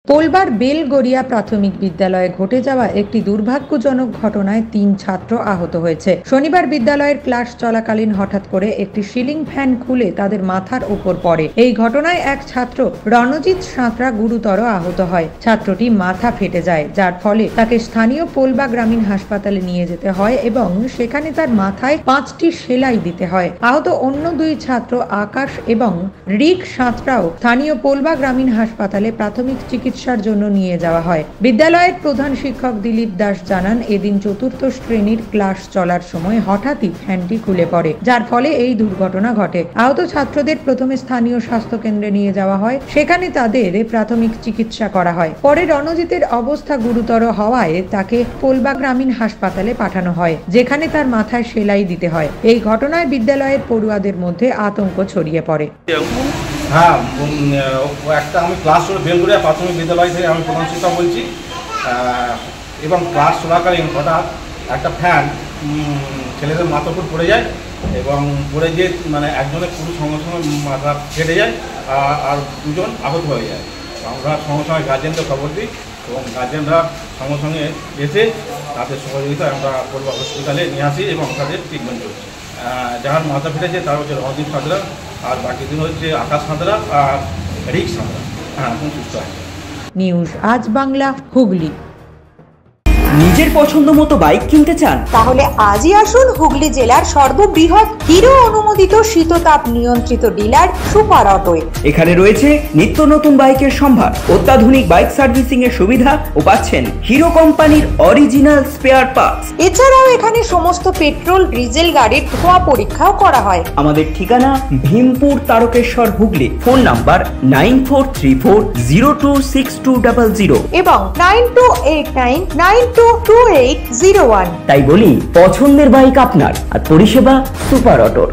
পোলবার বেলগড়িয়া প্রাথমিক বিদ্যালয়ে ঘটে যাওয়া একটি দুর্ভাগ্যজনক ঘটনায় ৩ ছাত্র আহত হয়েছে। শনিবার বিদ্যালয়ের ক্লাস চলাকালীন হঠাৎ করে একটি সিলিং ফ্যান খুলে তাদের মাথার উপর পড়ে। এই ঘটনায় এক ছাত্র রণজিৎ সাঁতরা গুরুতর আহত হয়। ছাত্রটি মাথা ফেটে যায়, যার ফলে তাকে স্থানীয় পোলবা গ্রামীণ হাসপাতালে নিয়ে যেতে হয় এবং সেখানে তার মাথায় 5টি সেলাই দিতে হয়। আহত অন্য 2 ছাত্র আকাশ এবং রিক সাঁতরাও স্থানীয় পোলবা গ্রামীণ হাসপাতালে প্রাথমিক চিকিৎসার জন্য নিয়ে যাওয়া হয়। বিদ্যালয়ের প্রধান শিক্ষক দিলীপ দাস জানান, এদিন 4র্থ শ্রেণীর ক্লাস চলার সময় হঠাৎই ফ্যানটি খুলে পড়ে, যার ফলে এই দুর্ঘটনা ঘটে। আহত ছাত্রদের প্রথমে স্থানীয় স্বাস্থ্য কেন্দ্রে নিয়ে যাওয়া হয়, সেখানে তাদের প্রাথমিক চিকিৎসা করা হয়। পরে রণজিতের অবস্থা গুরুতর হওয়ায় তাকে পোলবা গ্রামীণ হাসপাতালে পাঠানো হয়, যেখানে তার মাথায় সেলাই দিতে হয়। এই ঘটনায় বিদ্যালয়ের পড়ুয়াদের মধ্যে আতঙ্ক ছড়িয়ে পড়ে। হ্যাঁ, একটা আমি ক্লাস বেলগড়িয়া প্রাথমিক বিদ্যালয় থেকে আমি প্রধান শিক্ষক বলছি। এবং ক্লাস চলাকালীন হঠাৎ একটা ফ্যান ছেলেদের মাথার উপর পড়ে যায় এবং পড়ে গিয়ে একজনের পুরো সঙ্গে সঙ্গে মাথা ফেটে যায় আর 2জন আহত হয়ে যায়। আমরা সঙ্গে সঙ্গে গার্জেনদের খবর দিই এবং গার্জেনরা সঙ্গে সঙ্গে এসে তাদের সহযোগিতায় আমরা পোলবা হসপিটালে নিয়ে আসি এবং তাদের ট্রিটমেন্ট চলছে। যার মাথা ফেটেছে তার হচ্ছে রণজিৎ সাঁতরা, আর বাকি দিন হচ্ছে আকাশ সাঁতরা আর রিক সাঁতরা। হ্যাঁ, এখন সুস্থ আছে। নিউজ আজ বাংলা, হুগলি। নিজের পছন্দ মতো বাইক কিনতে চান? তাহলে আজই আসুন হুগলি জেলার সর্ববৃহৎ হিরো অনুমোদিত শীততাপ নিয়ন্ত্রিত ডিলার সুপার অটোয়। এখানে রয়েছে নিত্য নতুন বাইকের সম্ভার, অত্যাধুনিক বাইক সার্ভিসিং এর সুবিধা ও পাচ্ছেন হিরো কোম্পানির অরিজিনাল স্পেয়ার পার্টস। এছাড়াও এখানে সমস্ত পেট্রোল ডিজেল গাড়ির ধোঁয়া পরীক্ষাও করা হয়। আমাদের ঠিকানা ভীমপুর তারকেশ্বর, হুগলি। ফোন নাম্বার 9434026200 এবং 9289922801। তাই বলি, পছন্দের বাইক আপনার আর পরিষেবা সুপার অটোর।